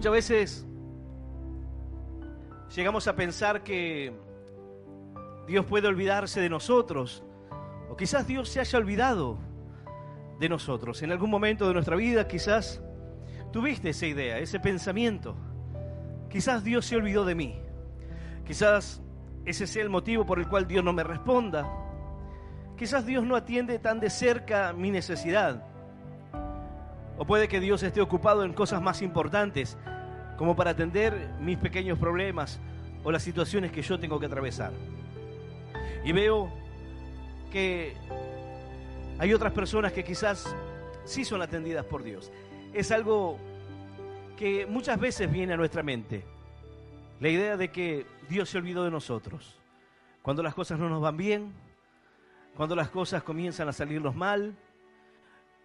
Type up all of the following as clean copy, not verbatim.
Muchas veces llegamos a pensar que Dios puede olvidarse de nosotros, o quizás Dios se haya olvidado de nosotros. En algún momento de nuestra vida quizás tuviste esa idea, ese pensamiento. Quizás Dios se olvidó de mí. Quizás ese sea el motivo por el cual Dios no me responda. Quizás Dios no atiende tan de cerca mi necesidad. O puede que Dios esté ocupado en cosas más importantes, como para atender mis pequeños problemas o las situaciones que yo tengo que atravesar. Y veo que hay otras personas que quizás sí son atendidas por Dios. Es algo que muchas veces viene a nuestra mente. La idea de que Dios se olvidó de nosotros. Cuando las cosas no nos van bien, cuando las cosas comienzan a salirnos mal,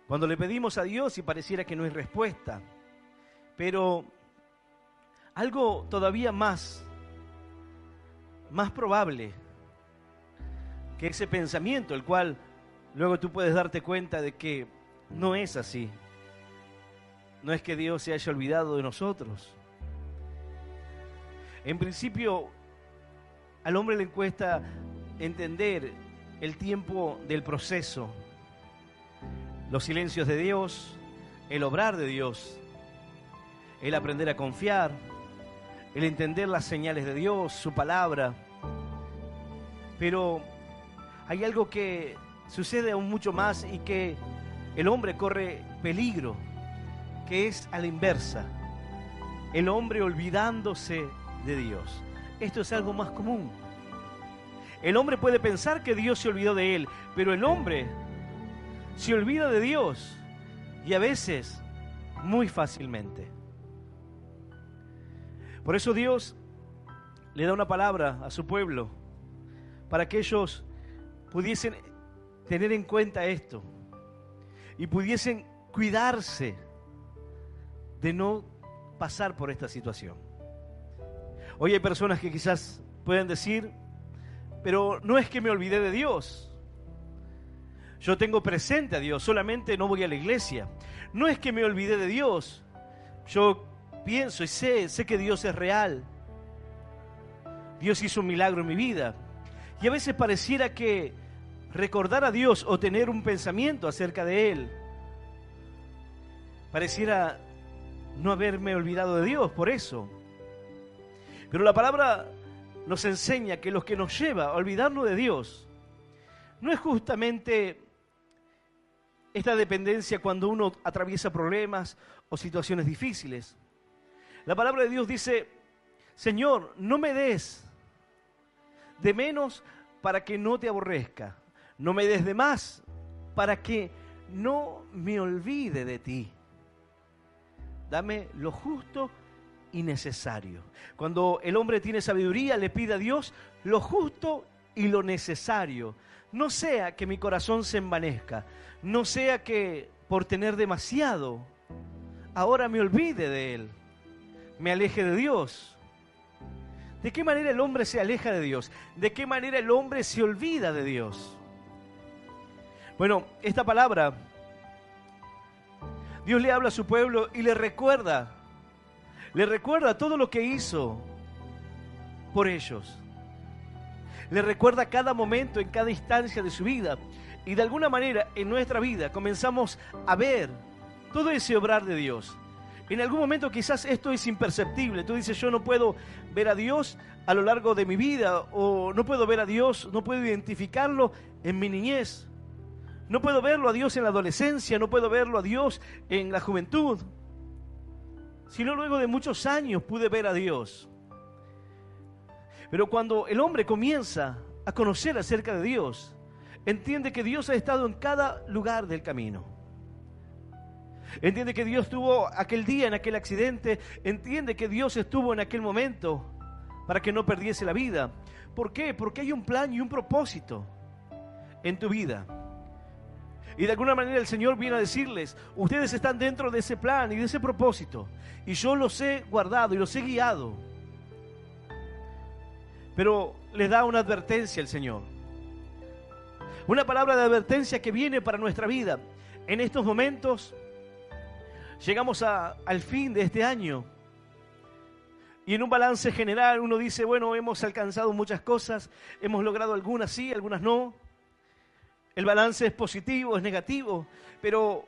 cuando le pedimos a Dios y pareciera que no hay respuesta. Pero algo todavía más probable que ese pensamiento, el cual luego tú puedes darte cuenta de que no es así. No es que Dios se haya olvidado de nosotros. En principio, al hombre le cuesta entender el tiempo del proceso, los silencios de Dios, el obrar de Dios, el aprender a confiar, el entender las señales de Dios, su palabra. Pero hay algo que sucede aún mucho más y que el hombre corre peligro, que es a la inversa, el hombre olvidándose de Dios. Esto es algo más común. El hombre puede pensar que Dios se olvidó de él, pero el hombre se olvida de Dios, y a veces muy fácilmente. Por eso Dios le da una palabra a su pueblo para que ellos pudiesen tener en cuenta esto y pudiesen cuidarse de no pasar por esta situación. Hoy hay personas que quizás pueden decir: pero no es que me olvidé de Dios. Yo tengo presente a Dios, solamente no voy a la iglesia. No es que me olvidé de Dios. Yo pienso y sé que Dios es real. Dios hizo un milagro en mi vida. Y a veces pareciera que recordar a Dios o tener un pensamiento acerca de Él, pareciera no haberme olvidado de Dios por eso. Pero la palabra nos enseña que lo que nos lleva a olvidarnos de Dios no es justamente esta dependencia cuando uno atraviesa problemas o situaciones difíciles. La palabra de Dios dice: Señor, no me des de menos para que no te aborrezca. No me des de más para que no me olvide de ti. Dame lo justo y necesario. Cuando el hombre tiene sabiduría, le pide a Dios lo justo y lo necesario. No sea que mi corazón se envanezca, no sea que por tener demasiado ahora me olvide de Él, me aleje de Dios. ¿De qué manera el hombre se aleja de Dios? ¿De qué manera el hombre se olvida de Dios? Bueno, esta palabra, Dios le habla a su pueblo y le recuerda todo lo que hizo por ellos. Le recuerda cada momento, en cada instancia de su vida. Y de alguna manera en nuestra vida comenzamos a ver todo ese obrar de Dios. En algún momento quizás esto es imperceptible. Tú dices: yo no puedo ver a Dios a lo largo de mi vida, o no puedo ver a Dios, no puedo identificarlo en mi niñez. No puedo verlo a Dios en la adolescencia, no puedo verlo a Dios en la juventud. Sino luego de muchos años pude ver a Dios. Pero cuando el hombre comienza a conocer acerca de Dios, entiende que Dios ha estado en cada lugar del camino. Entiende que Dios estuvo aquel día en aquel accidente. Entiende que Dios estuvo en aquel momento para que no perdiese la vida. ¿Por qué? Porque hay un plan y un propósito en tu vida. Y de alguna manera el Señor viene a decirles: ustedes están dentro de ese plan y de ese propósito, y yo los he guardado y los he guiado. Pero les da una advertencia el Señor, una palabra de advertencia que viene para nuestra vida. En estos momentos llegamos al fin de este año, Y en un balance general uno dice, bueno, hemos alcanzado muchas cosas, hemos logrado algunas sí, algunas no. El balance es positivo, es negativo, pero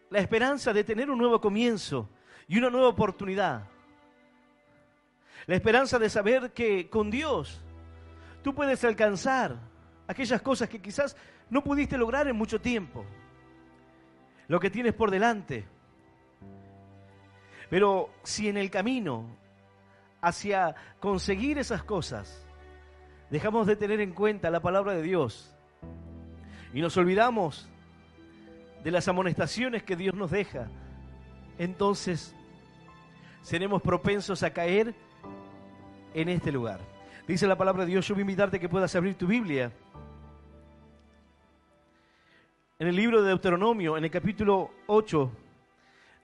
la esperanza de tener un nuevo comienzo y una nueva oportunidad. La esperanza de saber que con Dios tú puedes alcanzar aquellas cosas que quizás no pudiste lograr en mucho tiempo. Lo que tienes por delante. Pero si en el camino hacia conseguir esas cosas dejamos de tener en cuenta la palabra de Dios y nos olvidamos de las amonestaciones que Dios nos deja, entonces seremos propensos a caer en este lugar. Dice la palabra de Dios, yo voy a invitarte a que puedas abrir tu Biblia en el libro de Deuteronomio, en el capítulo 8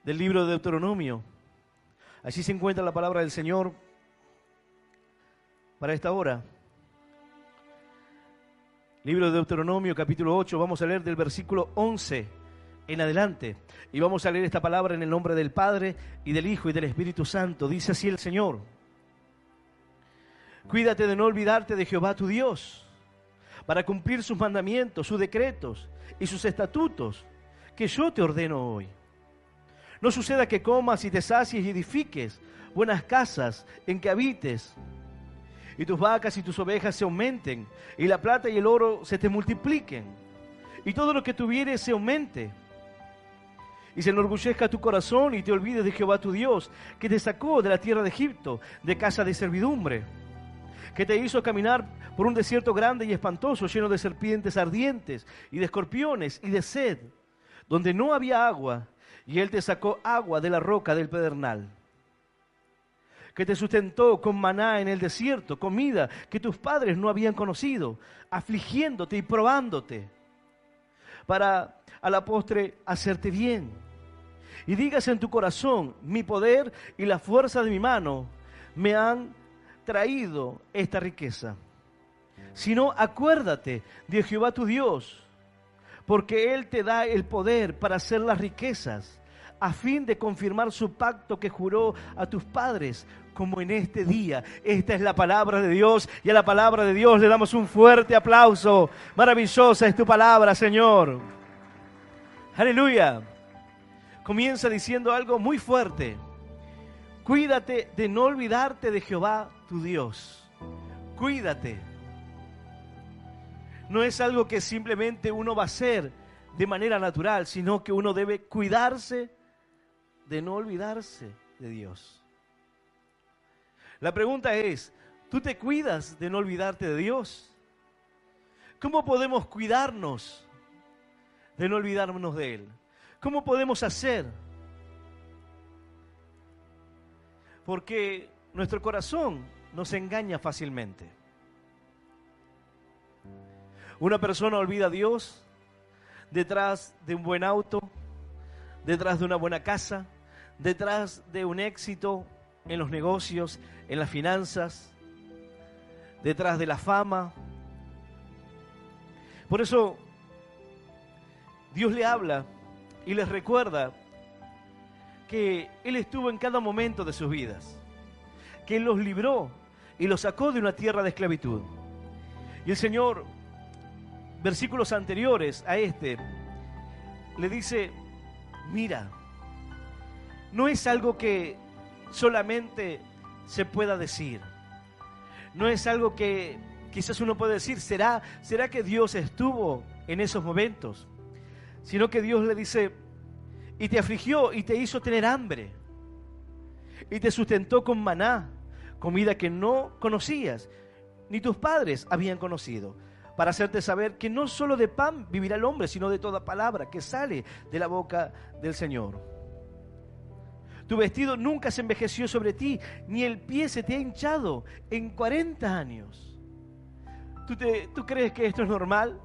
del libro de Deuteronomio. Allí se encuentra la palabra del Señor para esta hora. Libro de Deuteronomio, capítulo 8, vamos a leer del versículo 11 en adelante. Y vamos a leer esta palabra en el nombre del Padre, y del Hijo, y del Espíritu Santo. Dice así el Señor: cuídate de no olvidarte de Jehová tu Dios, para cumplir sus mandamientos, sus decretos y sus estatutos, que yo te ordeno hoy. No suceda que comas y te sacies y edifiques buenas casas en que habites, y tus vacas y tus ovejas se aumenten, y la plata y el oro se te multipliquen, y todo lo que tuvieres se aumente, y se enorgullezca tu corazón y te olvides de Jehová tu Dios, que te sacó de la tierra de Egipto, de casa de servidumbre, que te hizo caminar por un desierto grande y espantoso, lleno de serpientes ardientes y de escorpiones y de sed, donde no había agua, y Él te sacó agua de la roca del pedernal, que te sustentó con maná en el desierto, comida que tus padres no habían conocido, afligiéndote y probándote, para a la postre hacerte bien. Y digas en tu corazón, mi poder y la fuerza de mi mano me han traído esta riqueza. Sino acuérdate de Jehová tu Dios, porque Él te da el poder para hacer las riquezas, a fin de confirmar su pacto que juró a tus padres, como en este día. Esta es la palabra de Dios, y a la palabra de Dios le damos un fuerte aplauso. Maravillosa es tu palabra, Señor. Aleluya. Comienza diciendo algo muy fuerte: cuídate de no olvidarte de Jehová tu Dios. Cuídate. No es algo que simplemente uno va a hacer de manera natural, sino que uno debe cuidarse de no olvidarse de Dios. La pregunta es, ¿tú te cuidas de no olvidarte de Dios? ¿Cómo podemos cuidarnos de no olvidarnos de Él? ¿Cómo podemos hacer? Porque nuestro corazón nos engaña fácilmente. Una persona olvida a Dios detrás de un buen auto, detrás de una buena casa, detrás de un éxito en los negocios, en las finanzas, detrás de la fama. Por eso Dios le habla y les recuerda que Él estuvo en cada momento de sus vidas, que Él los libró y los sacó de una tierra de esclavitud. Y el Señor, versículos anteriores a este, le dice, mira, no es algo que solamente se pueda decir, no es algo que quizás uno puede decir, ¿será que Dios estuvo en esos momentos? Sino que Dios le dice, y te afligió y te hizo tener hambre, y te sustentó con maná, comida que no conocías, ni tus padres habían conocido, para hacerte saber que no solo de pan vivirá el hombre, sino de toda palabra que sale de la boca del Señor. Tu vestido nunca se envejeció sobre ti, ni el pie se te ha hinchado en 40 años. ¿Tú crees que esto es normal?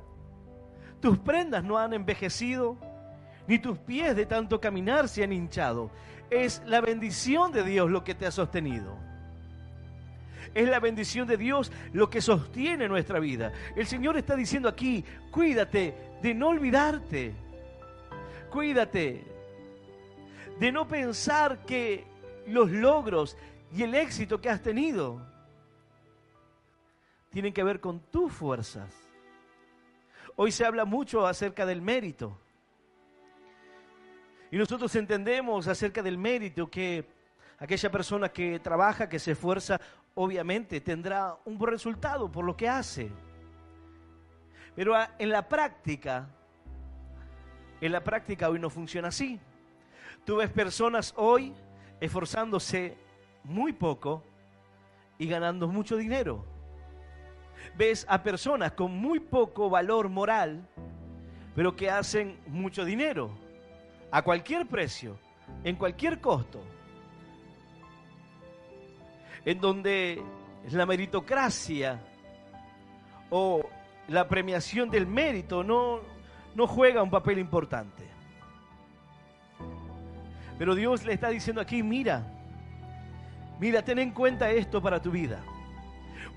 Tus prendas no han envejecido, ni tus pies de tanto caminar se han hinchado. Es la bendición de Dios lo que te ha sostenido. Es la bendición de Dios lo que sostiene nuestra vida. El Señor está diciendo aquí, cuídate de no olvidarte. Cuídate de no pensar que los logros y el éxito que has tenido tienen que ver con tus fuerzas. Hoy se habla mucho acerca del mérito. Y nosotros entendemos acerca del mérito que aquella persona que trabaja, que se esfuerza, obviamente tendrá un buen resultado por lo que hace. Pero en la práctica hoy no funciona así. Tú ves personas hoy esforzándose muy poco y ganando mucho dinero. Ves a personas con muy poco valor moral, pero que hacen mucho dinero, a cualquier precio, en cualquier costo. En donde la meritocracia o la premiación del mérito no juega un papel importante. Pero Dios le está diciendo aquí, mira, ten en cuenta esto para tu vida.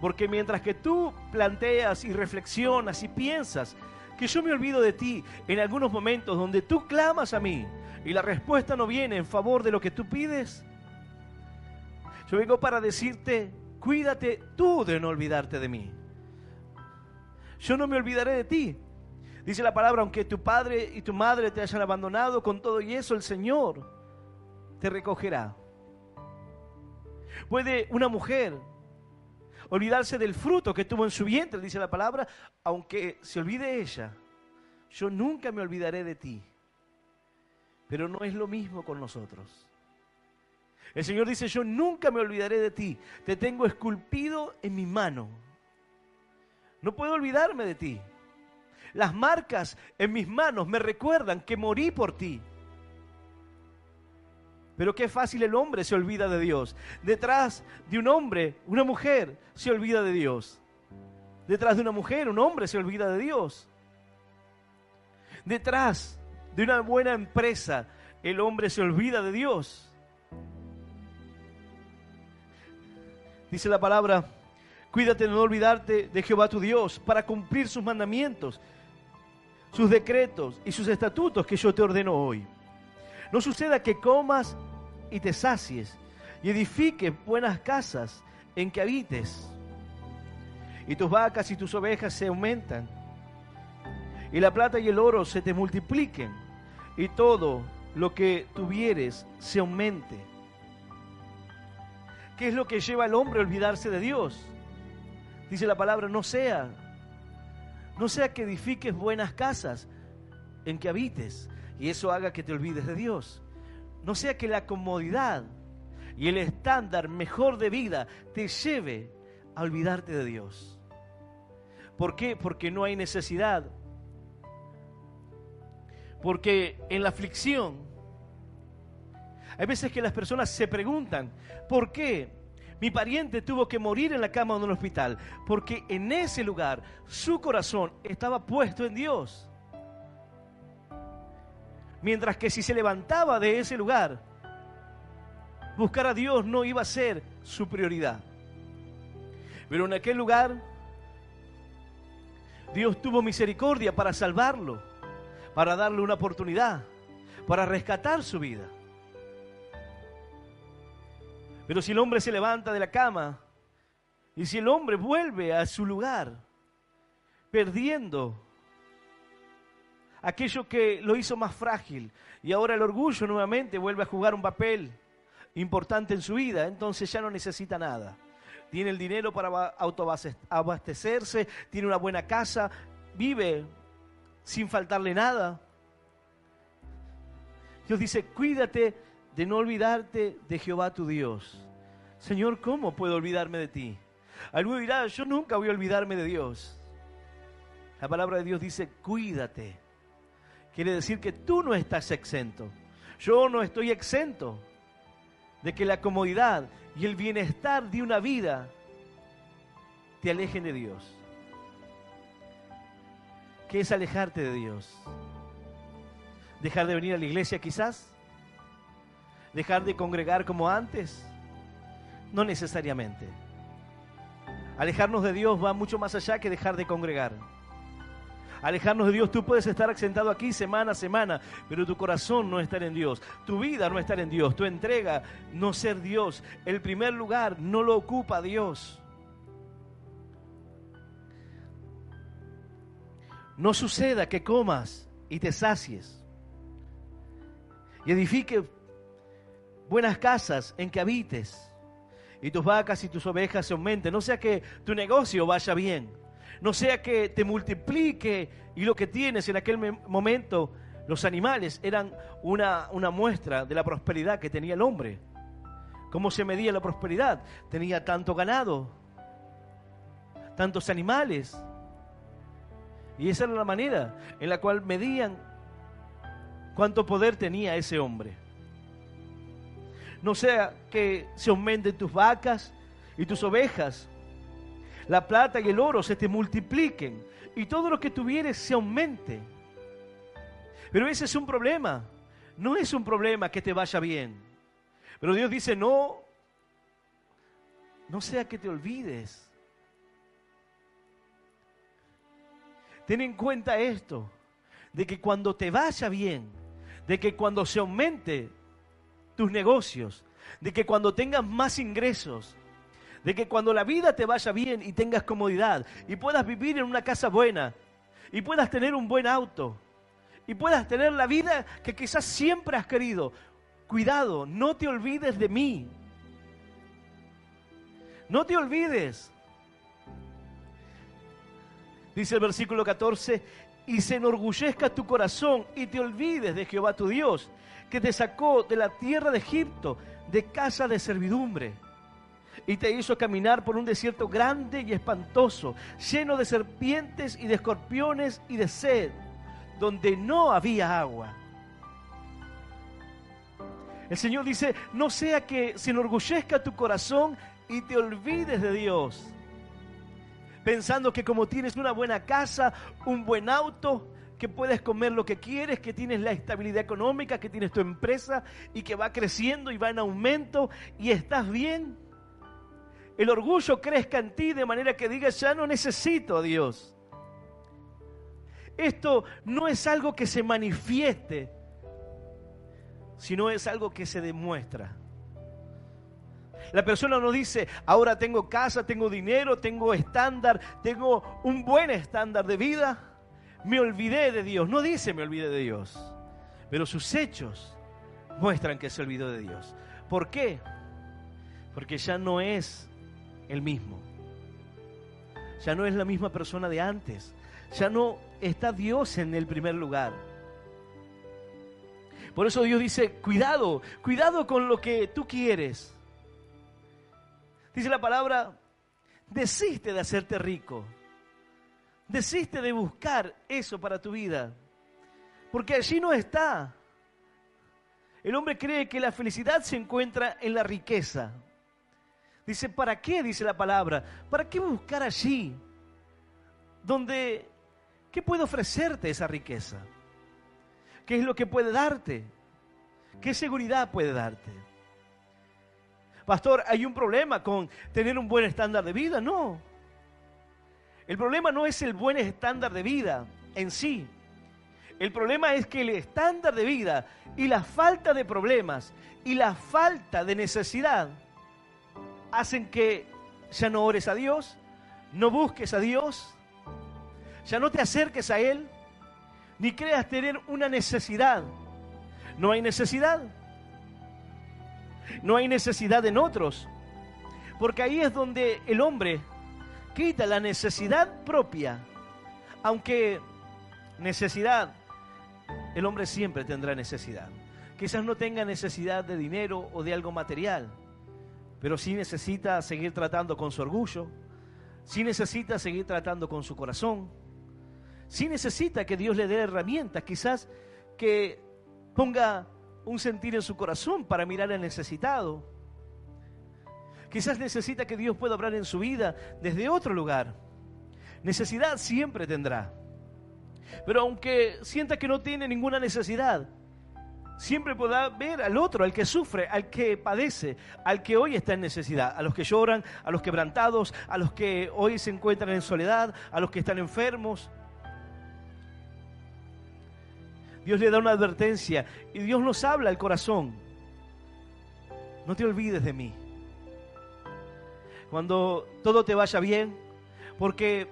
Porque mientras que tú planteas y reflexionas y piensas que yo me olvido de ti en algunos momentos donde tú clamas a mí y la respuesta no viene en favor de lo que tú pides, yo vengo para decirte, cuídate tú de no olvidarte de mí. Yo no me olvidaré de ti. Dice la palabra, aunque tu padre y tu madre te hayan abandonado, con todo y eso el Señor te recogerá. ¿Puede una mujer olvidarse del fruto que tuvo en su vientre? Dice la palabra, aunque se olvide ella, yo nunca me olvidaré de ti. Pero no es lo mismo con nosotros. El Señor dice, yo nunca me olvidaré de ti, te tengo esculpido en mi mano. No puedo olvidarme de ti. Las marcas en mis manos me recuerdan que morí por ti. Pero qué fácil el hombre se olvida de Dios. Detrás de un hombre, una mujer se olvida de Dios. Detrás de una mujer, un hombre se olvida de Dios. Detrás de una buena empresa, el hombre se olvida de Dios. Dice la palabra, cuídate de no olvidarte de Jehová tu Dios para cumplir sus mandamientos, sus decretos y sus estatutos que yo te ordeno hoy. No suceda que comas y te sacies y edifiques buenas casas en que habites, y tus vacas y tus ovejas se aumentan, y la plata y el oro se te multipliquen, y todo lo que tuvieres se aumente. ¿Qué es lo que lleva al hombre a olvidarse de Dios? Dice la palabra, no sea que edifiques buenas casas en que habites, y eso haga que te olvides de Dios. No sea que la comodidad y el estándar mejor de vida te lleve a olvidarte de Dios. ¿Por qué? Porque no hay necesidad. Porque en la aflicción, hay veces que las personas se preguntan, ¿por qué mi pariente tuvo que morir en la cama de un hospital? Porque en ese lugar su corazón estaba puesto en Dios. Mientras que si se levantaba de ese lugar, buscar a Dios no iba a ser su prioridad. Pero en aquel lugar, Dios tuvo misericordia para salvarlo, para darle una oportunidad, para rescatar su vida. Pero si el hombre se levanta de la cama y si el hombre vuelve a su lugar, perdiendo aquello que lo hizo más frágil, y ahora el orgullo nuevamente vuelve a jugar un papel importante en su vida, entonces ya no necesita nada. Tiene el dinero para autoabastecerse, tiene una buena casa, vive sin faltarle nada. Dios dice, cuídate de no olvidarte de Jehová tu Dios. Señor, ¿cómo puedo olvidarme de ti? Alguno dirá, yo nunca voy a olvidarme de Dios. La palabra de Dios dice, cuídate. Quiere decir que tú no estás exento. Yo no estoy exento de que la comodidad y el bienestar de una vida te alejen de Dios. ¿Qué es alejarte de Dios? ¿Dejar de venir a la iglesia quizás? ¿Dejar de congregar como antes? No necesariamente. Alejarnos de Dios va mucho más allá que dejar de congregar. alejarnos de Dios. Tú puedes estar sentado aquí semana a semana, pero tu corazón no estar en Dios, tu vida no estar en Dios, tu entrega no ser Dios. El primer lugar no lo ocupa Dios. No suceda que comas y te sacies y edifique buenas casas en que habites y tus vacas y tus ovejas se aumenten. No sea que tu negocio vaya bien, no sea que te multiplique y lo que tienes en aquel momento. Los animales eran una muestra de la prosperidad que tenía el hombre. ¿Cómo se medía la prosperidad? Tenía tanto ganado, tantos animales. Y esa era la manera en la cual medían cuánto poder tenía ese hombre. No sea que se aumenten tus vacas y tus ovejas, la plata y el oro se te multipliquen y todo lo que tuvieres se aumente. Pero ese es un problema. No es un problema que te vaya bien. Pero Dios dice, no sea que te olvides. Ten en cuenta esto, de que cuando te vaya bien, de que cuando se aumente tus negocios, de que cuando tengas más ingresos, de que cuando la vida te vaya bien y tengas comodidad y puedas vivir en una casa buena y puedas tener un buen auto y puedas tener la vida que quizás siempre has querido, cuidado, no te olvides de mí. No te olvides. Dice el versículo 14, y se enorgullezca tu corazón y te olvides de Jehová tu Dios, que te sacó de la tierra de Egipto, de casa de servidumbre, y te hizo caminar por un desierto grande y espantoso, lleno de serpientes y de escorpiones y de sed, donde no había agua. El Señor dice, no sea que se enorgullezca tu corazón y te olvides de Dios, pensando que como tienes una buena casa, un buen auto, que puedes comer lo que quieres, que tienes la estabilidad económica, que tienes tu empresa y que va creciendo y va en aumento y estás bien, el orgullo crezca en ti de manera que digas, ya no necesito a Dios. Esto no es algo que se manifieste, sino es algo que se demuestra. La persona no dice, ahora tengo casa, tengo dinero, tengo estándar, tengo un buen estándar de vida, me olvidé de Dios. No dice me olvidé de Dios, pero sus hechos muestran que se olvidó de Dios. ¿Por qué? Porque ya no es el mismo. Ya no es la misma persona de antes. Ya no está Dios en el primer lugar. Por eso Dios dice, cuidado con lo que tú quieres. Dice la palabra, desiste de hacerte rico. Desiste de buscar eso para tu vida. Porque allí no está. El hombre cree que la felicidad se encuentra en la riqueza. Dice, ¿para qué? Dice la palabra. ¿Para qué buscar allí? ¿Qué puede ofrecerte esa riqueza? ¿Qué es lo que puede darte? ¿Qué seguridad puede darte? Pastor, ¿hay un problema con tener un buen estándar de vida? No. El problema no es el buen estándar de vida en sí. El problema es que el estándar de vida y la falta de problemas y la falta de necesidad hacen que ya no ores a Dios, no busques a Dios, ya no te acerques a Él, ni creas tener una necesidad. No hay necesidad. No hay necesidad en otros, porque ahí es donde el hombre quita la necesidad propia. Aunque necesidad, el hombre siempre tendrá necesidad. Quizás no tenga necesidad de dinero o de algo material, pero sí necesita seguir tratando con su orgullo, sí necesita seguir tratando con su corazón, sí necesita que Dios le dé herramientas, quizás que ponga un sentir en su corazón para mirar al necesitado. Quizás necesita que Dios pueda obrar en su vida desde otro lugar. Necesidad siempre tendrá. Pero aunque sienta que no tiene ninguna necesidad, siempre podrá ver al otro, al que sufre, al que padece, al que hoy está en necesidad, a los que lloran, a los quebrantados, a los que hoy se encuentran en soledad, a los que están enfermos. Dios le da una advertencia y Dios nos habla al corazón. No te olvides de mí. Cuando todo te vaya bien, porque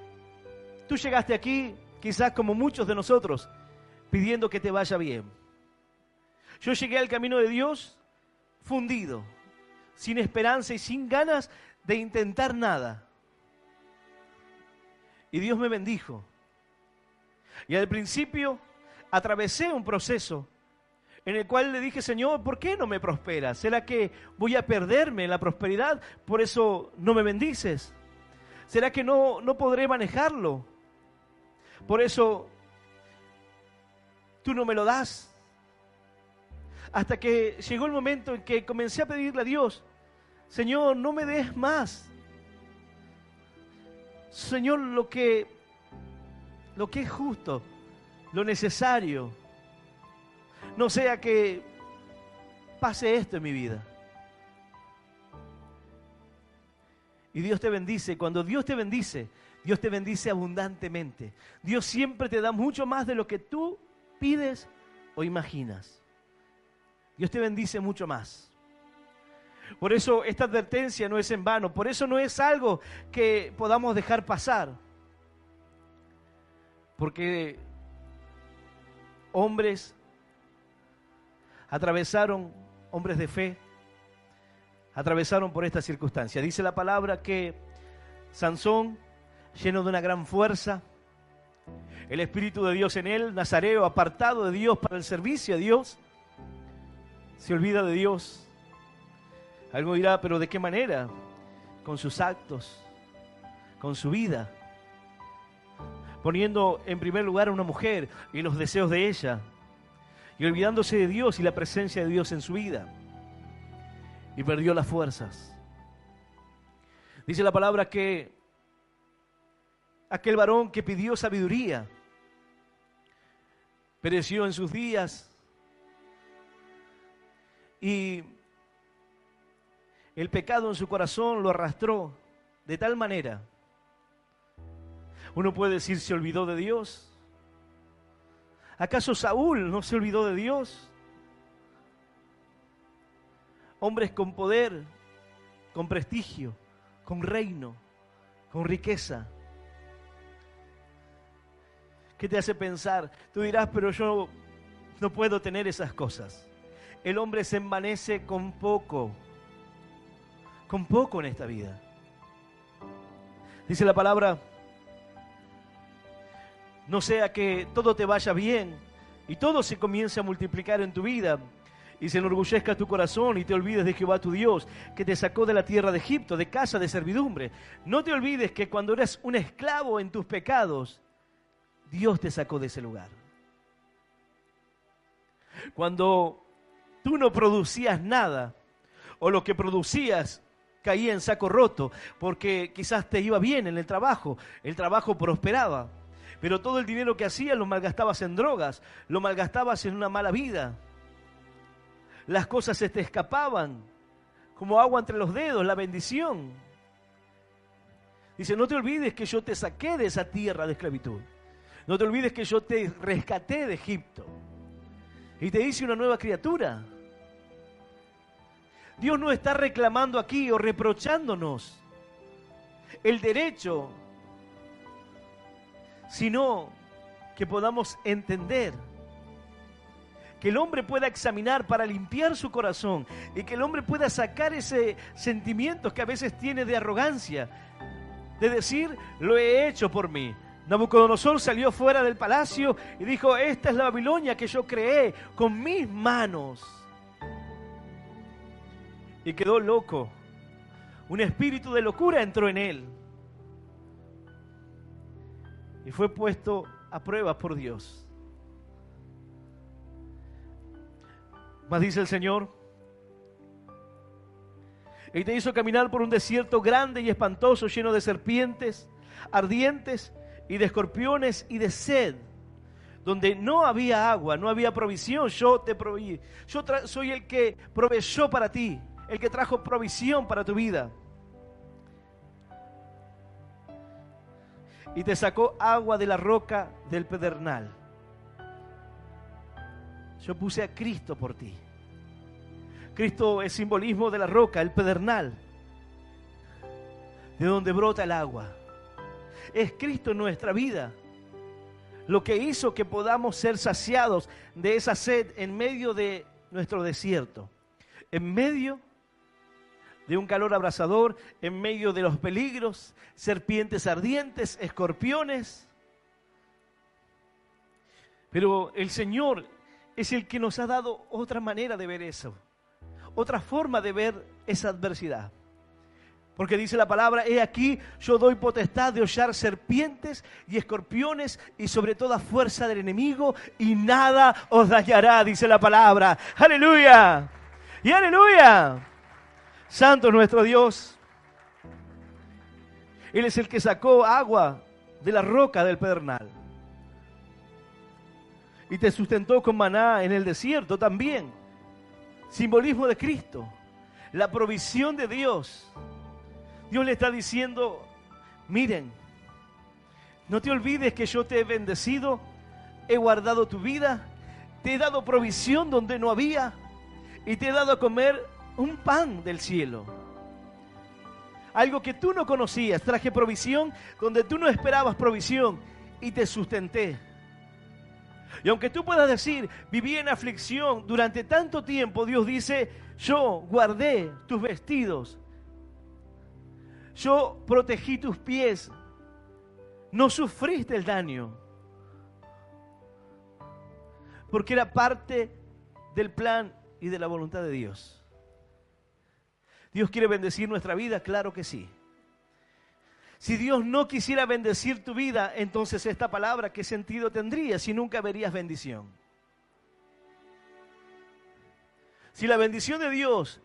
tú llegaste aquí, quizás como muchos de nosotros, pidiendo que te vaya bien. Yo llegué al camino de Dios fundido, sin esperanza y sin ganas de intentar nada. Y Dios me bendijo. Y al principio atravesé un proceso en el cual le dije, Señor, ¿por qué no me prosperas? ¿Será que voy a perderme en la prosperidad? Por eso no me bendices. ¿Será que no podré manejarlo? Por eso tú no me lo das. Hasta que llegó el momento en que comencé a pedirle a Dios, Señor, no me des más. Señor, lo que es justo, lo necesario. No sea que pase esto en mi vida. Y Dios te bendice. Cuando Dios te bendice abundantemente. Dios siempre te da mucho más de lo que tú pides o imaginas. Dios te bendice mucho más. Por eso esta advertencia no es en vano. Por eso no es algo que podamos dejar pasar. Porque hombres hombres de fe, atravesaron por esta circunstancia. Dice la palabra que Sansón, lleno de una gran fuerza, el Espíritu de Dios en él, nazareo, apartado de Dios para el servicio a Dios, se olvida de Dios. Algo dirá, pero ¿de qué manera? Con sus actos, con su vida, poniendo en primer lugar a una mujer y los deseos de ella, y olvidándose de Dios y la presencia de Dios en su vida, y perdió las fuerzas. Dice la palabra que aquel varón que pidió sabiduría pereció en sus días, y el pecado en su corazón lo arrastró de tal manera. Uno puede decir, ¿se olvidó de Dios? ¿Acaso Saúl no se olvidó de Dios? Hombres con poder, con prestigio, con reino, con riqueza. ¿Qué te hace pensar? Tú dirás, pero yo no puedo tener esas cosas. El hombre se envanece con poco en esta vida. Dice la palabra, no sea que todo te vaya bien y todo se comience a multiplicar en tu vida y se enorgullezca tu corazón y te olvides de Jehová tu Dios, que te sacó de la tierra de Egipto, de casa de servidumbre. No te olvides que cuando eras un esclavo en tus pecados, Dios te sacó de ese lugar. Cuando tú no producías nada, o lo que producías caía en saco roto, porque quizás te iba bien en el trabajo prosperaba, pero todo el dinero que hacías lo malgastabas en drogas, lo malgastabas en una mala vida. Las cosas se te escapaban como agua entre los dedos, la bendición. Dice, no te olvides que yo te saqué de esa tierra de esclavitud. No te olvides que yo te rescaté de Egipto y te hice una nueva criatura. Dios no está reclamando aquí o reprochándonos el derecho, sino que podamos entender que el hombre pueda examinar para limpiar su corazón y que el hombre pueda sacar ese sentimiento que a veces tiene de arrogancia, de decir, lo he hecho por mí. Nabucodonosor salió fuera del palacio y dijo, esta es la Babilonia que yo creé con mis manos. Y quedó loco. Un espíritu de locura entró en él. Y fue puesto a prueba por Dios. Mas dice el Señor, y te hizo caminar por un desierto grande y espantoso, lleno de serpientes ardientes y de escorpiones y de sed, donde no había agua, no había provisión. Yo te proveí. Yo soy el que proveyó para ti, el que trajo provisión para tu vida. Y te sacó agua de la roca del pedernal. Yo puse a Cristo por ti. Cristo es simbolismo de la roca, el pedernal, de donde brota el agua. Es Cristo en nuestra vida lo que hizo que podamos ser saciados de esa sed en medio de nuestro desierto, en medio de un calor abrasador, en medio de los peligros, serpientes ardientes, escorpiones. Pero el Señor es el que nos ha dado otra manera de ver eso, otra forma de ver esa adversidad. Porque dice la palabra, he aquí, yo doy potestad de hollar serpientes y escorpiones y sobre toda fuerza del enemigo y nada os dañará, dice la palabra. ¡Aleluya! ¡Y aleluya! Santo es nuestro Dios. Él es el que sacó agua de la roca del pedernal. Y te sustentó con maná en el desierto también. Simbolismo de Cristo. La provisión de Dios. Dios le está diciendo, miren, no te olvides que yo te he bendecido, he guardado tu vida, te he dado provisión donde no había y te he dado a comer un pan del cielo. Algo que tú no conocías, traje provisión donde tú no esperabas provisión y te sustenté. Y aunque tú puedas decir, viví en aflicción durante tanto tiempo, Dios dice, yo guardé tus vestidos. Yo protegí tus pies, no sufriste el daño, porque era parte del plan y de la voluntad de Dios. ¿Dios quiere bendecir nuestra vida? Claro que sí. Si Dios no quisiera bendecir tu vida, entonces esta palabra, ¿qué sentido tendría si nunca verías bendición? Si la bendición de Dios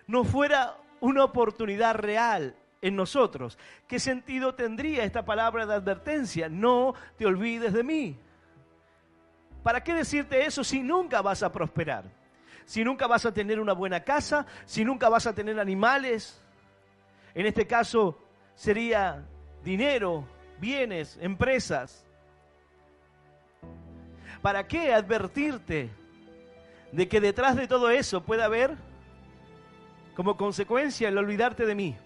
no fuera una oportunidad real en nosotros, ¿qué sentido tendría esta palabra de advertencia? No te olvides de mí. ¿Para qué decirte eso si nunca vas a prosperar? Si nunca vas a tener una buena casa, si nunca vas a tener animales. En este caso sería dinero, bienes, empresas. ¿Para qué advertirte de que detrás de todo eso puede haber como consecuencia el olvidarte de mí?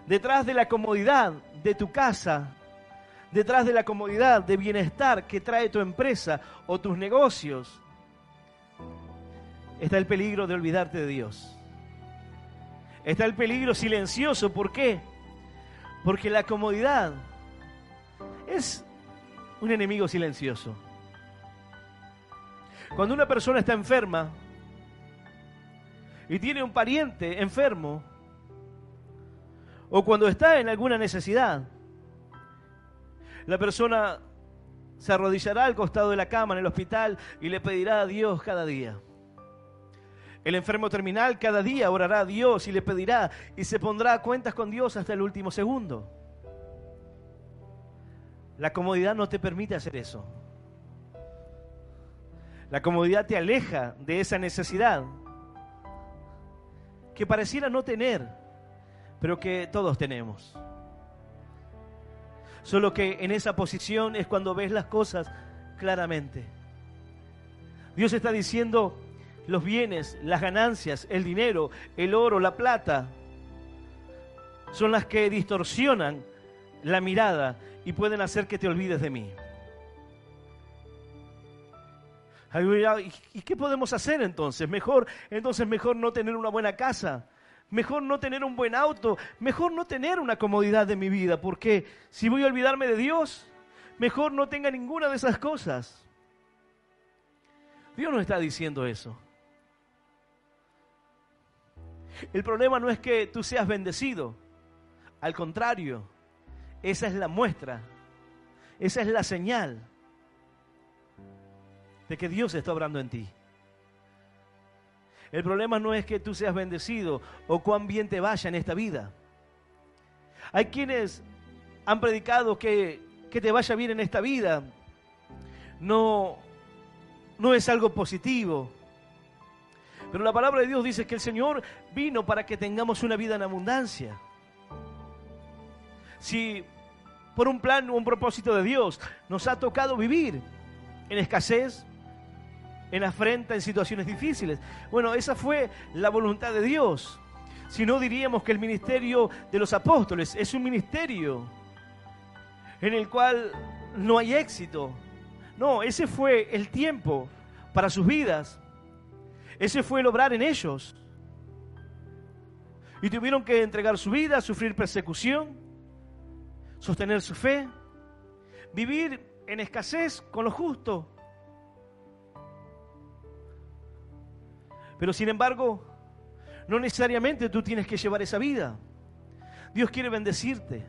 Detrás de la comodidad de tu casa, detrás de la comodidad de bienestar que trae tu empresa o tus negocios, está el peligro de olvidarte de Dios. Está el peligro silencioso. ¿Por qué? Porque la comodidad es un enemigo silencioso. Cuando una persona está enferma y tiene un pariente enfermo, o cuando está en alguna necesidad, la persona se arrodillará al costado de la cama en el hospital y le pedirá a Dios cada día. El enfermo terminal cada día orará a Dios y le pedirá y se pondrá a cuentas con Dios hasta el último segundo. La comodidad no te permite hacer eso. La comodidad te aleja de esa necesidad que pareciera no tener, pero que todos tenemos. Solo que en esa posición es cuando ves las cosas claramente. Dios está diciendo, los bienes, las ganancias, el dinero, el oro, la plata, son las que distorsionan la mirada y pueden hacer que te olvides de mí. ¿Y qué podemos hacer entonces? Mejor no tener una buena casa, mejor no tener un buen auto, mejor no tener una comodidad de mi vida, porque si voy a olvidarme de Dios, mejor no tenga ninguna de esas cosas. Dios no está diciendo eso. El problema no es que tú seas bendecido, al contrario, esa es la muestra, esa es la señal de que Dios está obrando en ti. El problema no es que tú seas bendecido o cuán bien te vaya en esta vida. Hay quienes han predicado que te vaya bien en esta vida no es algo positivo. Pero la palabra de Dios dice que el Señor vino para que tengamos una vida en abundancia. Si por un plan o un propósito de Dios nos ha tocado vivir en escasez, en afrenta, en situaciones difíciles. Bueno, esa fue la voluntad de Dios. Si no, diríamos que el ministerio de los apóstoles es un ministerio en el cual no hay éxito. No, ese fue el tiempo para sus vidas. Ese fue el obrar en ellos. Y tuvieron que entregar su vida, sufrir persecución, sostener su fe, vivir en escasez con lo justo. Pero sin embargo, no necesariamente tú tienes que llevar esa vida. Dios quiere bendecirte.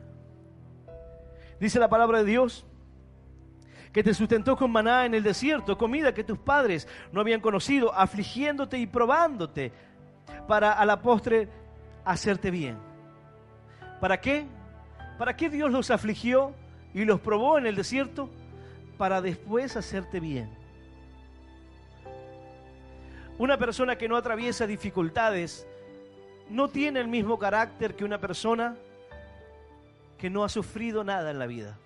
Dice la palabra de Dios que te sustentó con maná en el desierto, comida que tus padres no habían conocido, afligiéndote y probándote, para a la postre hacerte bien. ¿Para qué? ¿Para qué Dios los afligió y los probó en el desierto? Para después hacerte bien. Una persona que no atraviesa dificultades no tiene el mismo carácter que una persona que no ha sufrido nada en la vida.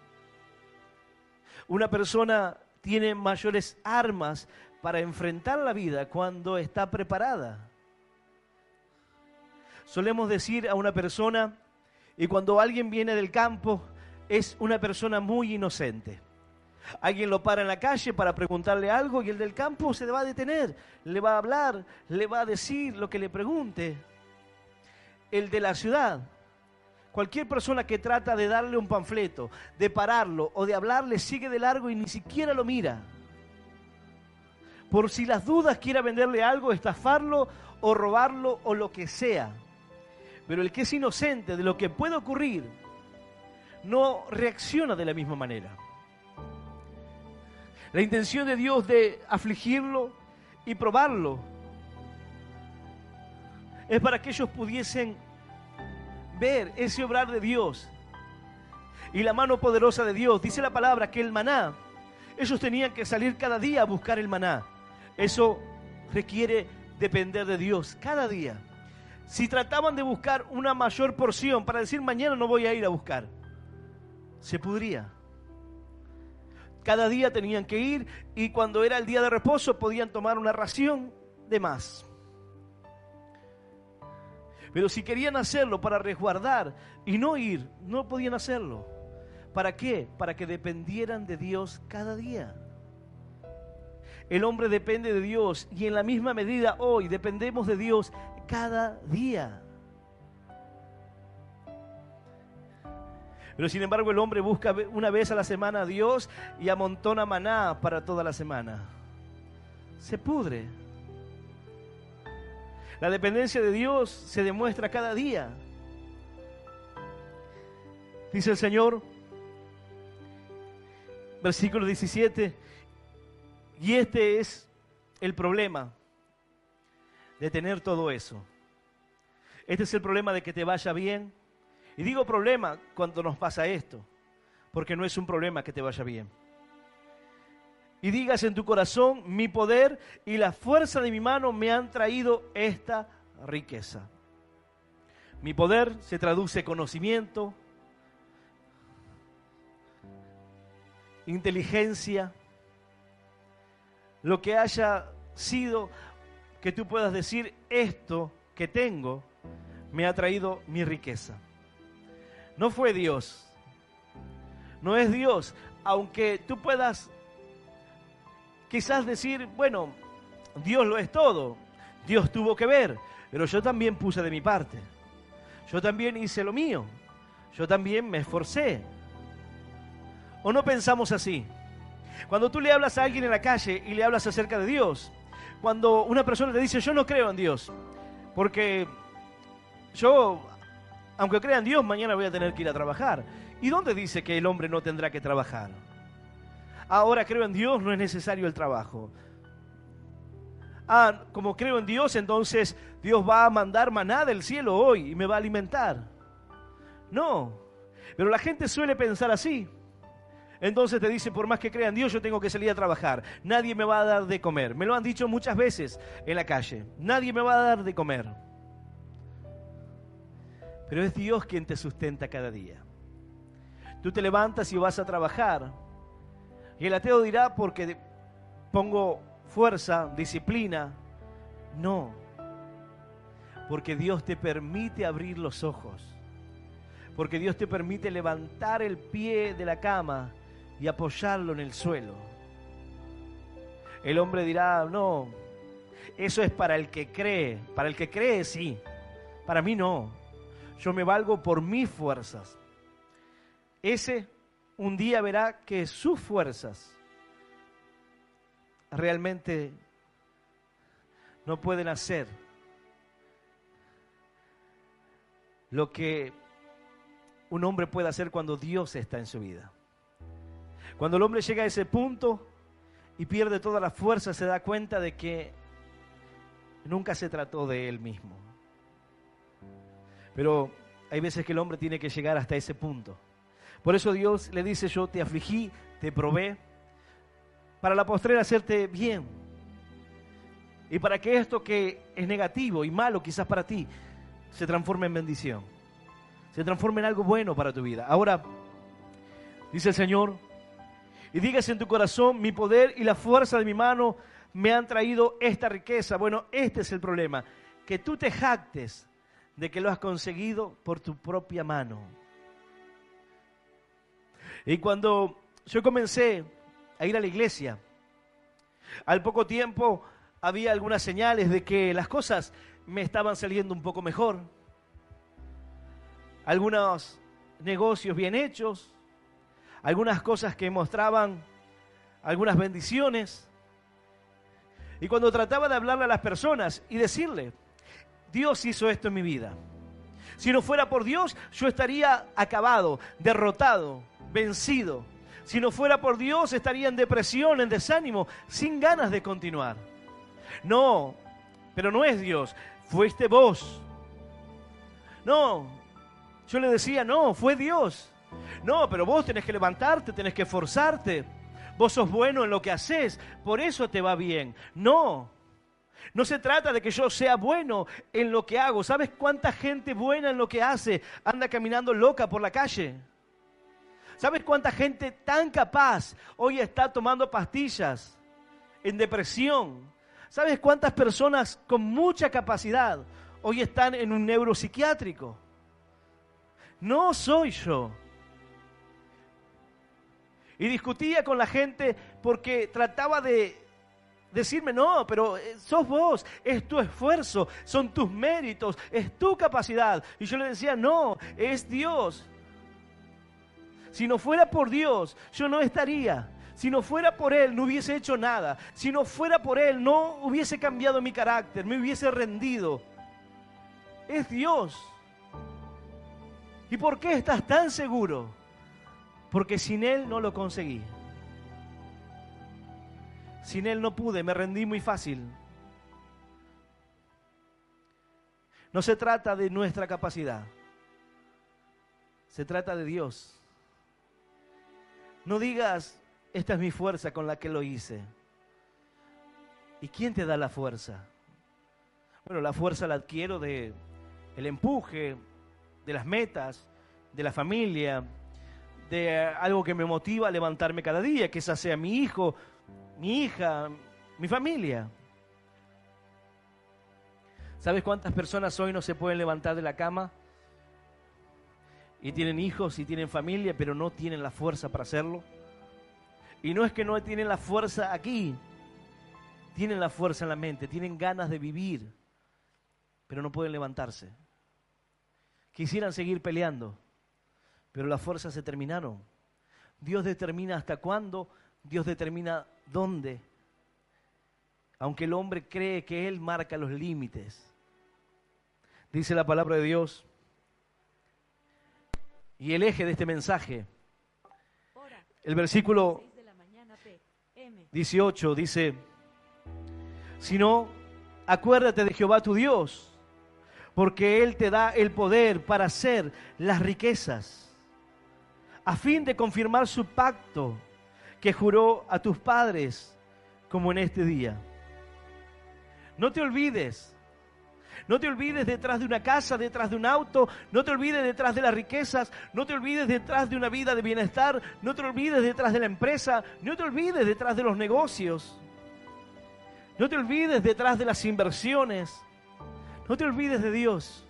Una persona tiene mayores armas para enfrentar la vida cuando está preparada. Solemos decir a una persona, y cuando alguien viene del campo, es una persona muy inocente. Alguien lo para en la calle para preguntarle algo y el del campo se le va a detener, le va a hablar, le va a decir lo que le pregunte. El de la ciudad, cualquier persona que trata de darle un panfleto, de pararlo o de hablarle, sigue de largo y ni siquiera lo mira. Por si las dudas quiera venderle algo, estafarlo o robarlo o lo que sea. Pero el que es inocente de lo que puede ocurrir, no reacciona de la misma manera. La intención de Dios de afligirlo y probarlo es para que ellos pudiesen ver ese obrar de Dios y la mano poderosa de Dios. Dice la palabra que el maná, ellos tenían que salir cada día a buscar el maná. Eso requiere depender de Dios cada día. Si trataban de buscar una mayor porción para decir mañana no voy a ir a buscar, se pudría. Cada día tenían que ir y cuando era el día de reposo podían tomar una ración de más. Pero si querían hacerlo para resguardar y no ir, no podían hacerlo. ¿Para qué? Para que dependieran de Dios cada día. El hombre depende de Dios y en la misma medida hoy dependemos de Dios cada día. Pero sin embargo el hombre busca una vez a la semana a Dios y amontona maná para toda la semana. Se pudre. La dependencia de Dios se demuestra cada día. Dice el Señor, versículo 17, y este es el problema de tener todo eso. Este es el problema de que te vaya bien. Y digo problema cuando nos pasa esto, porque no es un problema que te vaya bien. Y digas en tu corazón, mi poder y la fuerza de mi mano me han traído esta riqueza. Mi poder se traduce conocimiento, inteligencia, lo que haya sido que tú puedas decir, esto que tengo me ha traído mi riqueza. No fue Dios, no es Dios, aunque tú puedas quizás decir, bueno, Dios lo es todo, Dios tuvo que ver, pero yo también puse de mi parte, yo también hice lo mío, yo también me esforcé. ¿O no pensamos así? Cuando tú le hablas a alguien en la calle y le hablas acerca de Dios, cuando una persona te dice, yo no creo en Dios, porque yo, aunque crea en Dios, mañana voy a tener que ir a trabajar. ¿Y dónde dice que el hombre no tendrá que trabajar? Ahora creo en Dios, no es necesario el trabajo. Como creo en Dios, entonces Dios va a mandar maná del cielo hoy y me va a alimentar. No, pero la gente suele pensar así. Entonces te dice, por más que crea en Dios, yo tengo que salir a trabajar. Nadie me va a dar de comer. Me lo han dicho muchas veces en la calle. Nadie me va a dar de comer. Pero es Dios quien te sustenta cada día. Tú te levantas y vas a trabajar. Y el ateo dirá, porque pongo fuerza, disciplina. No, porque Dios te permite abrir los ojos, porque Dios te permite levantar el pie de la cama y apoyarlo en el suelo. El hombre dirá, no, eso es para el que cree sí, para mí no, yo me valgo por mis fuerzas. Ese un día verá que sus fuerzas realmente no pueden hacer lo que un hombre puede hacer cuando Dios está en su vida. Cuando el hombre llega a ese punto y pierde toda la fuerza, se da cuenta de que nunca se trató de él mismo. Pero hay veces que el hombre tiene que llegar hasta ese punto. Por eso Dios le dice, yo te afligí, te probé, para la postrera hacerte bien. Y para que esto que es negativo y malo quizás para ti, se transforme en bendición. Se transforme en algo bueno para tu vida. Ahora, dice el Señor, y digas en tu corazón, mi poder y la fuerza de mi mano me han traído esta riqueza. Bueno, este es el problema, que tú te jactes de que lo has conseguido por tu propia mano. Y cuando yo comencé a ir a la iglesia, al poco tiempo había algunas señales de que las cosas me estaban saliendo un poco mejor. Algunos negocios bien hechos, algunas cosas que mostraban algunas bendiciones. Y cuando trataba de hablarle a las personas y decirle, Dios hizo esto en mi vida. Si no fuera por Dios, yo estaría acabado, derrotado, vencido. Si no fuera por Dios, estaría en depresión, en desánimo, sin ganas de continuar. No, pero no es Dios, fuiste vos. No, yo le decía, no, fue Dios. No, pero vos tenés que levantarte, tenés que esforzarte. Vos sos bueno en lo que haces, por eso te va bien. No, no se trata de que yo sea bueno en lo que hago. ¿Sabes cuánta gente buena en lo que hace anda caminando loca por la calle? ¿Sabes cuánta gente tan capaz hoy está tomando pastillas, en depresión? ¿Sabes cuántas personas con mucha capacidad hoy están en un neuropsiquiátrico? No soy yo. Y discutía con la gente porque trataba de decirme, no, pero sos vos, es tu esfuerzo, son tus méritos, es tu capacidad. Y yo le decía, no, es Dios. Si no fuera por Dios, yo no estaría. Si no fuera por Él, no hubiese hecho nada. Si no fuera por Él, no hubiese cambiado mi carácter, me hubiese rendido. Es Dios. ¿Y por qué estás tan seguro? Porque sin Él no lo conseguí. Sin Él no pude, me rendí muy fácil. No se trata de nuestra capacidad. Se trata de Dios. No digas, esta es mi fuerza con la que lo hice. ¿Y quién te da la fuerza? Bueno, la fuerza la adquiero de el empuje, de las metas, de la familia, de algo que me motiva a levantarme cada día, que esa sea mi hijo, mi hija, mi familia. ¿Sabes cuántas personas hoy no se pueden levantar de la cama? Y tienen hijos y tienen familia, pero no tienen la fuerza para hacerlo. Y no es que no tienen la fuerza aquí, tienen la fuerza en la mente, tienen ganas de vivir, pero no pueden levantarse. Quisieran seguir peleando, pero las fuerzas se terminaron. Dios determina hasta cuándo, Dios determina dónde. Aunque el hombre cree que Él marca los límites. Dice la palabra de Dios. Y el eje de este mensaje, el versículo 18 dice, sino acuérdate de Jehová tu Dios, porque Él te da el poder para hacer las riquezas, a fin de confirmar su pacto que juró a tus padres, como en este día. No te olvides. No te olvides detrás de una casa, detrás de un auto, no te olvides detrás de las riquezas, no te olvides detrás de una vida de bienestar, no te olvides detrás de la empresa, no te olvides detrás de los negocios. No te olvides detrás de las inversiones. No te olvides de Dios.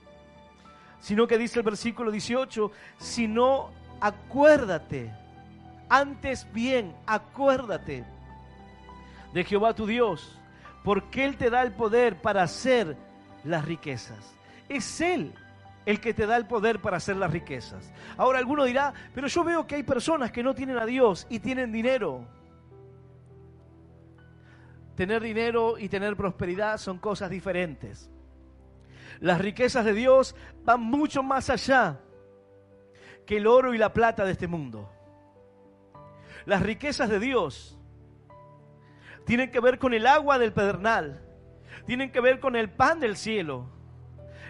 Sino que dice el versículo 18, sino acuérdate, antes bien acuérdate de Jehová tu Dios, porque Él te da el poder para hacer las riquezas. Es Él el que te da el poder para hacer las riquezas. Ahora alguno dirá, pero yo veo que hay personas que no tienen a Dios y tienen dinero. Tener dinero y tener prosperidad son cosas diferentes. Las riquezas de Dios van mucho más allá que el oro y la plata de este mundo. Las riquezas de Dios tienen que ver con el agua del pedernal, tienen que ver con el pan del cielo.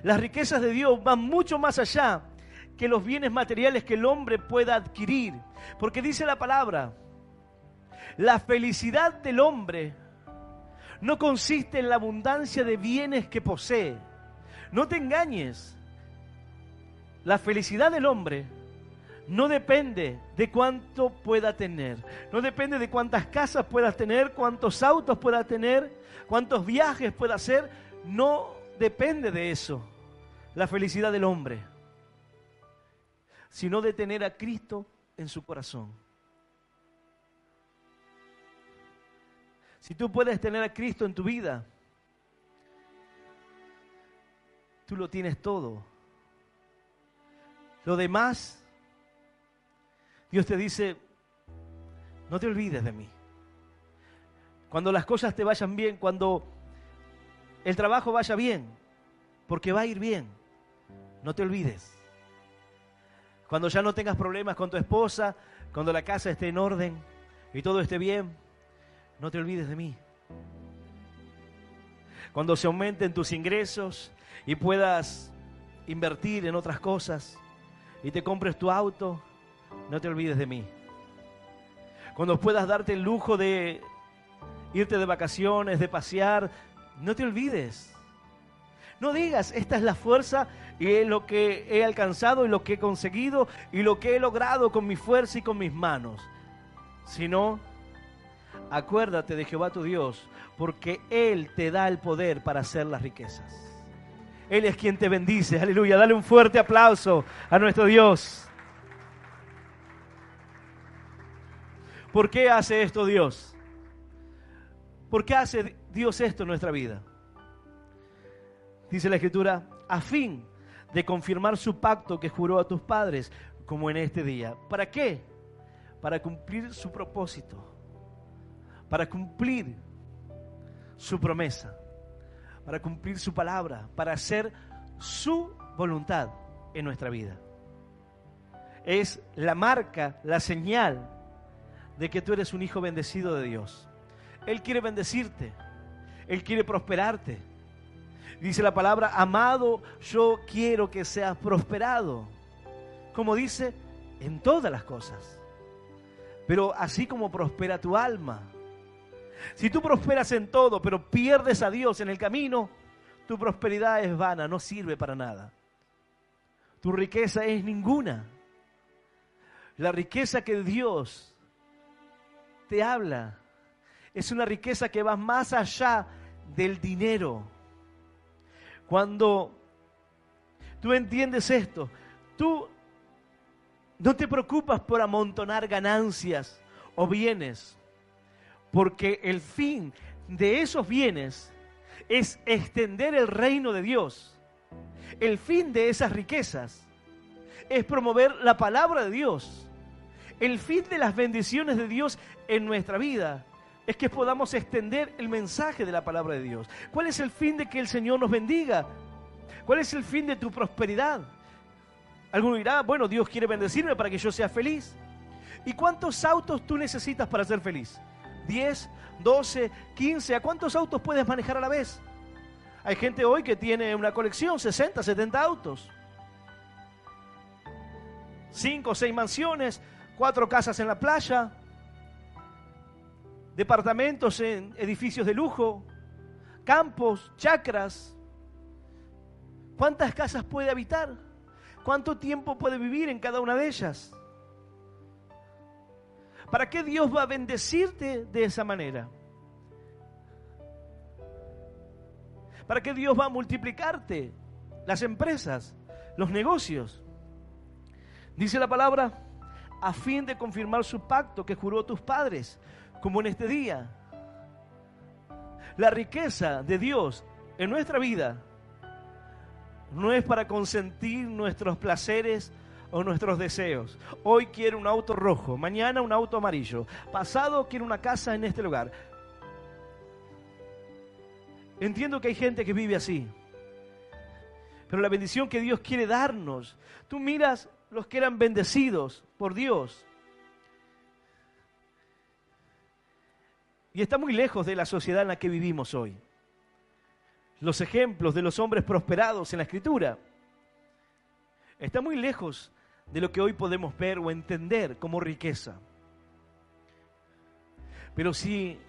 Las riquezas de Dios van mucho más allá que los bienes materiales que el hombre pueda adquirir. Porque dice la palabra, la felicidad del hombre no consiste en la abundancia de bienes que posee. No te engañes. La felicidad del hombre no depende de cuánto pueda tener. No depende de cuántas casas puedas tener, cuántos autos puedas tener, cuántos viajes pueda hacer. No depende de eso la felicidad del hombre, sino de tener a Cristo en su corazón. Si tú puedes tener a Cristo en tu vida, tú lo tienes todo. Lo demás, Dios te dice, no te olvides de mí. Cuando las cosas te vayan bien, cuando el trabajo vaya bien, porque va a ir bien, no te olvides. Cuando ya no tengas problemas con tu esposa, cuando la casa esté en orden y todo esté bien, no te olvides de mí. Cuando se aumenten tus ingresos y puedas invertir en otras cosas y te compres tu auto, no te olvides de mí. Cuando puedas darte el lujo de irte de vacaciones, de pasear, no te olvides. No digas, esta es la fuerza y es lo que he alcanzado y lo que he conseguido y lo que he logrado con mi fuerza y con mis manos. Sino, acuérdate de Jehová tu Dios, porque Él te da el poder para hacer las riquezas. Él es quien te bendice. Aleluya. Dale un fuerte aplauso a nuestro Dios. ¿Por qué hace esto Dios? ¿Por qué hace Dios esto en nuestra vida? Dice la Escritura, a fin de confirmar su pacto que juró a tus padres, como en este día. ¿Para qué? Para cumplir su propósito, para cumplir su promesa, para cumplir su palabra, para hacer su voluntad en nuestra vida. Es la marca, la señal de que tú eres un hijo bendecido de Dios. Él quiere bendecirte, Él quiere prosperarte. Dice la palabra, amado, yo quiero que seas prosperado. Como dice, en todas las cosas. Pero así como prospera tu alma. Si tú prosperas en todo, pero pierdes a Dios en el camino, tu prosperidad es vana, no sirve para nada. Tu riqueza es ninguna. La riqueza que Dios te habla es una riqueza que va más allá del dinero. Cuando tú entiendes esto, tú no te preocupas por amontonar ganancias o bienes, porque el fin de esos bienes es extender el reino de Dios. El fin de esas riquezas es promover la palabra de Dios. El fin de las bendiciones de Dios en nuestra vida es que podamos extender el mensaje de la palabra de Dios. ¿Cuál es el fin de que el Señor nos bendiga? ¿Cuál es el fin de tu prosperidad? Alguno dirá, bueno, Dios quiere bendecirme para que yo sea feliz. ¿Y cuántos autos tú necesitas para ser feliz? ¿10, 12, 15? ¿A cuántos autos puedes manejar a la vez? Hay gente hoy que tiene una colección, 60, 70 autos. 5 o 6 mansiones, 4 casas en la playa, departamentos en edificios de lujo, campos, chacras. ¿Cuántas casas puede habitar? ¿Cuánto tiempo puede vivir en cada una de ellas? ¿Para qué Dios va a bendecirte de esa manera? ¿Para qué Dios va a multiplicarte las empresas, los negocios? Dice la palabra, a fin de confirmar su pacto que juró a tus padres, como en este día. La riqueza de Dios en nuestra vida no es para consentir nuestros placeres o nuestros deseos. Hoy quiero un auto rojo, mañana un auto amarillo, pasado quiero una casa en este lugar. Entiendo que hay gente que vive así, pero la bendición que Dios quiere darnos, tú miras los que eran bendecidos por Dios, y está muy lejos de la sociedad en la que vivimos hoy. Los ejemplos de los hombres prosperados en la Escritura está muy lejos de lo que hoy podemos ver o entender como riqueza. Pero si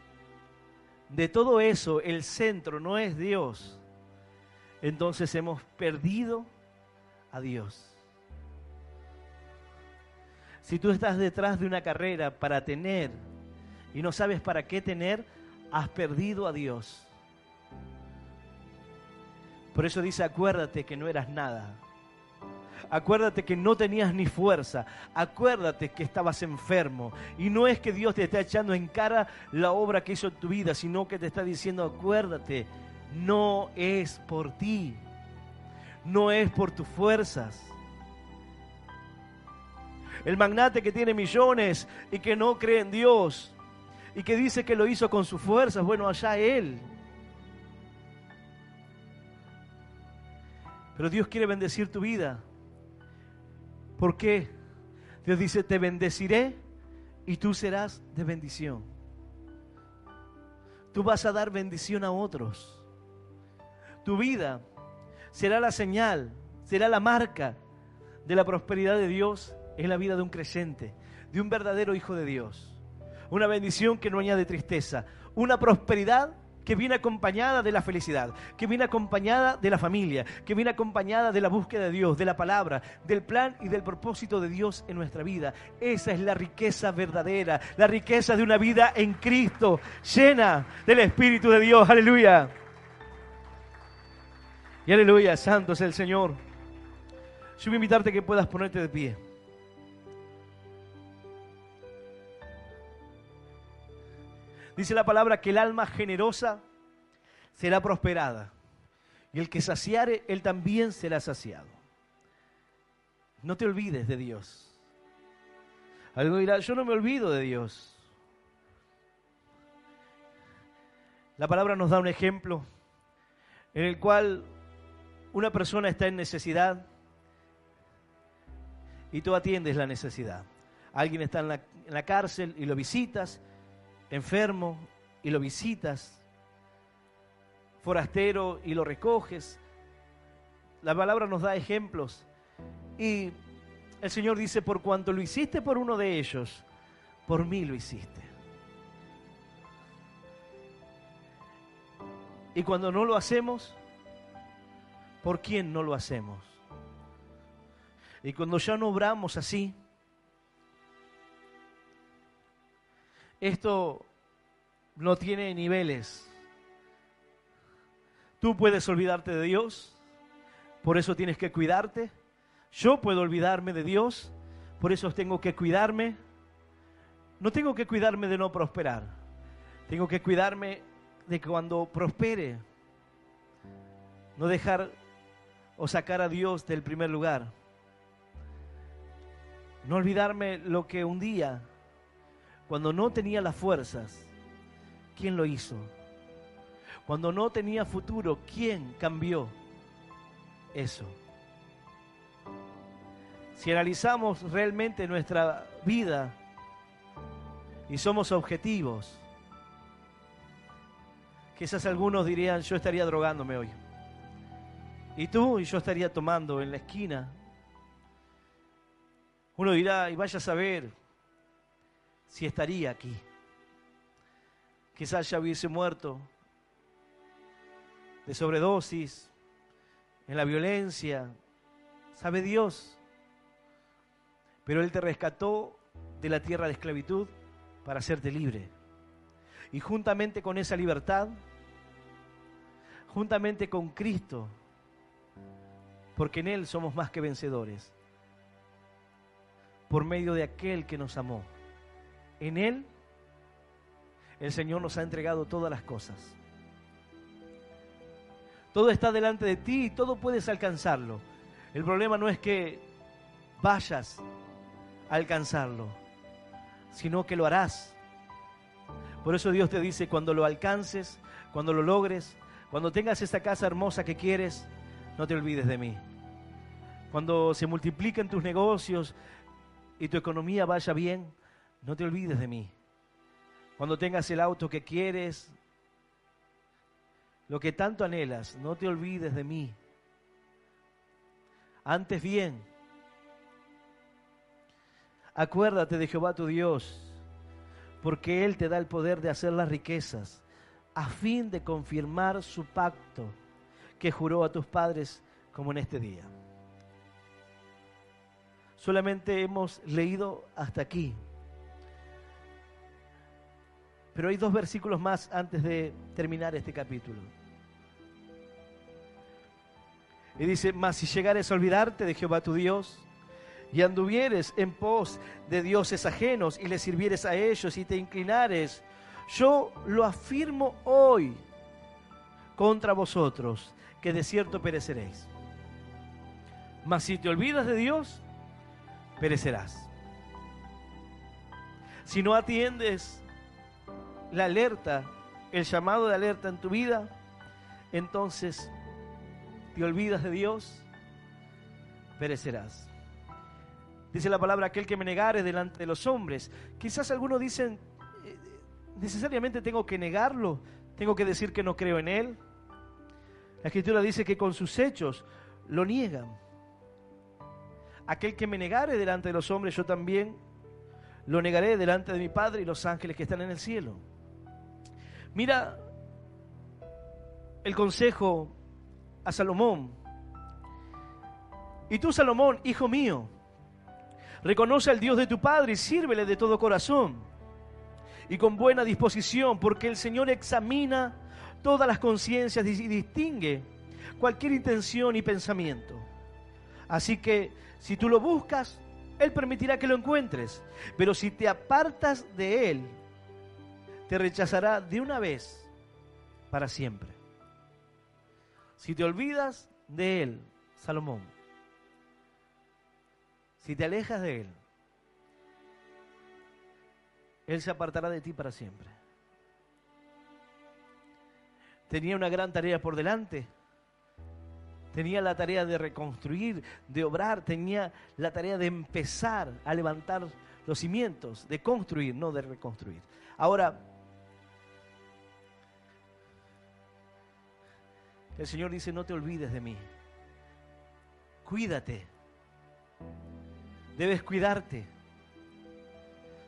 de todo eso el centro no es Dios, entonces hemos perdido a Dios. Si tú estás detrás de una carrera para tener y no sabes para qué tener, has perdido a Dios. Por eso dice, acuérdate que no eras nada. Acuérdate que no tenías ni fuerza. Acuérdate que estabas enfermo. Y no es que Dios te está echando en cara la obra que hizo en tu vida, sino que te está diciendo, acuérdate, no es por ti. No es por tus fuerzas. El magnate que tiene millones y que no cree en Dios y que dice que lo hizo con sus fuerzas, bueno, allá él. Pero Dios quiere bendecir tu vida. ¿Por qué? Dios dice, te bendeciré y tú serás de bendición. Tú vas a dar bendición a otros. Tu vida será la señal, será la marca de la prosperidad de Dios en la vida de un creyente, de un verdadero hijo de Dios. Una bendición que no añade tristeza, una prosperidad que viene acompañada de la felicidad, que viene acompañada de la familia, que viene acompañada de la búsqueda de Dios, de la palabra, del plan y del propósito de Dios en nuestra vida. Esa es la riqueza verdadera, la riqueza de una vida en Cristo, llena del Espíritu de Dios. Aleluya. Y aleluya, santo es el Señor. Yo voy a invitarte a que puedas ponerte de pie. Dice la palabra que el alma generosa será prosperada, y el que saciare, él también será saciado. No te olvides de Dios. Alguno dirá, yo no me olvido de Dios. La palabra nos da un ejemplo en el cual una persona está en necesidad y tú atiendes la necesidad. Alguien está en la cárcel y lo visitas, enfermo y lo visitas, forastero y lo recoges. La palabra nos da ejemplos y el Señor dice, por cuanto lo hiciste por uno de ellos, por mí lo hiciste. Y cuando no lo hacemos, ¿por quién no lo hacemos? Y cuando ya no obramos así, esto no tiene niveles. Tú puedes olvidarte de Dios, por eso tienes que cuidarte. Yo puedo olvidarme de Dios, por eso tengo que cuidarme. No tengo que cuidarme de no prosperar. Tengo que cuidarme de que cuando prospere, no dejar o sacar a Dios del primer lugar. No olvidarme lo que un día, cuando no tenía las fuerzas, ¿quién lo hizo? Cuando no tenía futuro, ¿quién cambió eso? Si analizamos realmente nuestra vida y somos objetivos, quizás algunos dirían, yo estaría drogándome hoy. Y tú y yo estaría tomando en la esquina. Uno dirá, y vaya a saber si estaría aquí. Quizás ya hubiese muerto de sobredosis, en la violencia, sabe Dios. Pero Él te rescató de la tierra de esclavitud para hacerte libre. Y juntamente con esa libertad, juntamente con Cristo, porque en Él somos más que vencedores, por medio de aquel que nos amó. En Él, el Señor nos ha entregado todas las cosas. Todo está delante de ti y todo puedes alcanzarlo. El problema no es que vayas a alcanzarlo, sino que lo harás. Por eso Dios te dice, cuando lo alcances, cuando lo logres, cuando tengas esta casa hermosa que quieres, no te olvides de mí. Cuando se multipliquen tus negocios y tu economía vaya bien, no te olvides de mí. Cuando tengas el auto que quieres, lo que tanto anhelas, no te olvides de mí. Antes bien, acuérdate de Jehová tu Dios, porque Él te da el poder de hacer las riquezas, a fin de confirmar su pacto que juró a tus padres, como en este día. Solamente hemos leído hasta aquí, pero hay 2 versículos más antes de terminar este capítulo. Y dice, mas si llegares a olvidarte de Jehová tu Dios, y anduvieres en pos de dioses ajenos, y les sirvieres a ellos, y te inclinares, yo lo afirmo hoy contra vosotros, que de cierto pereceréis. Mas si te olvidas de Dios, perecerás. Si no atiendes la alerta, el llamado de alerta en tu vida, entonces te olvidas de Dios, perecerás. Dice la palabra, aquel que me negare delante de los hombres. Quizás algunos dicen, necesariamente tengo que negarlo, tengo que decir que no creo en él. La Escritura dice que con sus hechos lo niegan. Aquel que me negare delante de los hombres, yo también lo negaré delante de mi Padre y los ángeles que están en el cielo. Mira el consejo a Salomón. Y tú, Salomón, hijo mío, reconoce al Dios de tu Padre y sírvele de todo corazón y con buena disposición, porque el Señor examina todas las conciencias y distingue cualquier intención y pensamiento. Así que si tú lo buscas, Él permitirá que lo encuentres, pero si te apartas de Él, te rechazará de una vez para siempre. Si te olvidas de Él, Salomón, si te alejas de Él, Él se apartará de ti para siempre. Tenía una gran tarea por delante. Tenía la tarea de reconstruir, de obrar. Tenía la tarea de empezar a levantar los cimientos, de construir, no de reconstruir. Ahora, el Señor dice, no te olvides de mí. Cuídate. Debes cuidarte.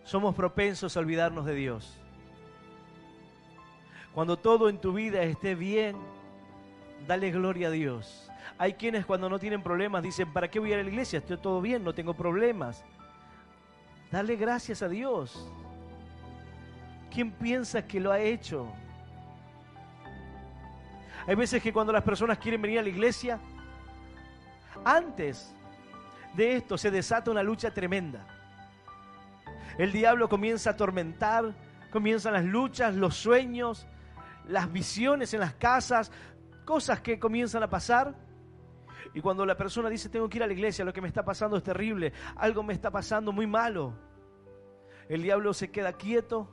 Somos propensos a olvidarnos de Dios. Cuando todo en tu vida esté bien, dale gloria a Dios. Hay quienes cuando no tienen problemas dicen, ¿para qué voy a ir a la iglesia? Estoy todo bien, no tengo problemas. Dale gracias a Dios. ¿Quién piensa que lo ha hecho? Hay veces que cuando las personas quieren venir a la iglesia, antes de esto se desata una lucha tremenda. El diablo comienza a atormentar, comienzan las luchas, los sueños, las visiones en las casas, cosas que comienzan a pasar. Y cuando la persona dice, tengo que ir a la iglesia, lo que me está pasando es terrible, algo me está pasando muy malo, el diablo se queda quieto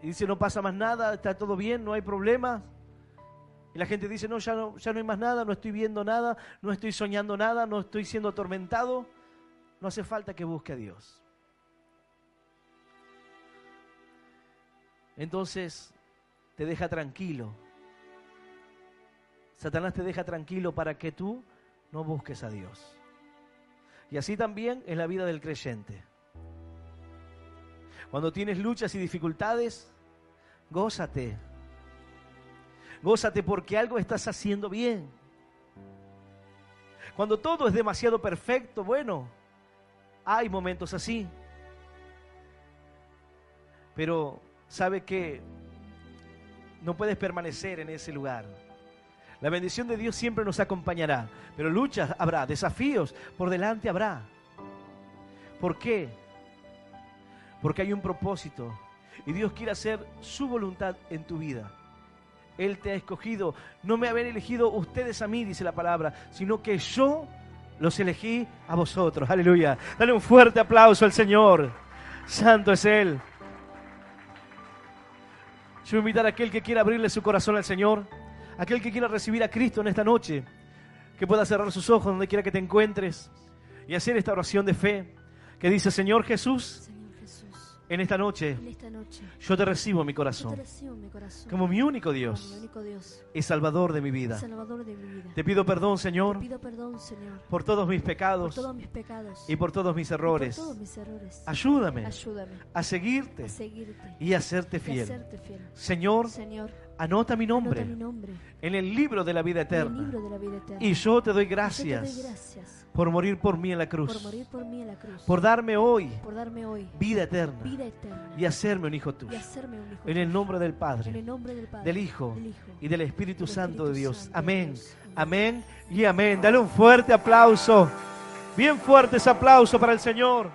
y dice, no pasa más nada, está todo bien, no hay problema. Y la gente dice, no, ya no hay más nada, no estoy viendo nada, no estoy soñando nada, no estoy siendo atormentado. No hace falta que busque a Dios. Entonces te deja tranquilo. Satanás te deja tranquilo para que tú no busques a Dios. Y así también es la vida del creyente. Cuando tienes luchas y dificultades, gózate. Gózate porque algo estás haciendo bien. Cuando todo es demasiado perfecto, bueno, hay momentos así. Pero sabe que no puedes permanecer en ese lugar. La bendición de Dios siempre nos acompañará, pero luchas habrá, desafíos por delante habrá. ¿Por qué? Porque hay un propósito y Dios quiere hacer su voluntad en tu vida. Él te ha escogido, no me habían elegido ustedes a mí, dice la palabra, sino que yo los elegí a vosotros. Aleluya. Dale un fuerte aplauso al Señor. Santo es Él. Yo voy a invitar a aquel que quiera abrirle su corazón al Señor, aquel que quiera recibir a Cristo en esta noche, que pueda cerrar sus ojos donde quiera que te encuentres y hacer esta oración de fe que dice: Señor Jesús, en esta noche yo te recibo en mi corazón como mi único Dios y Salvador de mi vida. Te pido perdón, Señor, por todos mis pecados y por todos mis errores. Ayúdame a seguirte y a hacerte fiel. Señor, anota mi nombre en el libro de la vida eterna. Y yo te doy gracias por morir por mí en la cruz, por darme hoy vida eterna y hacerme un hijo tuyo. En el nombre del Padre, del Hijo y del Espíritu Santo de Dios. Amén, amén y amén. Dale un fuerte aplauso, bien fuerte ese aplauso para el Señor.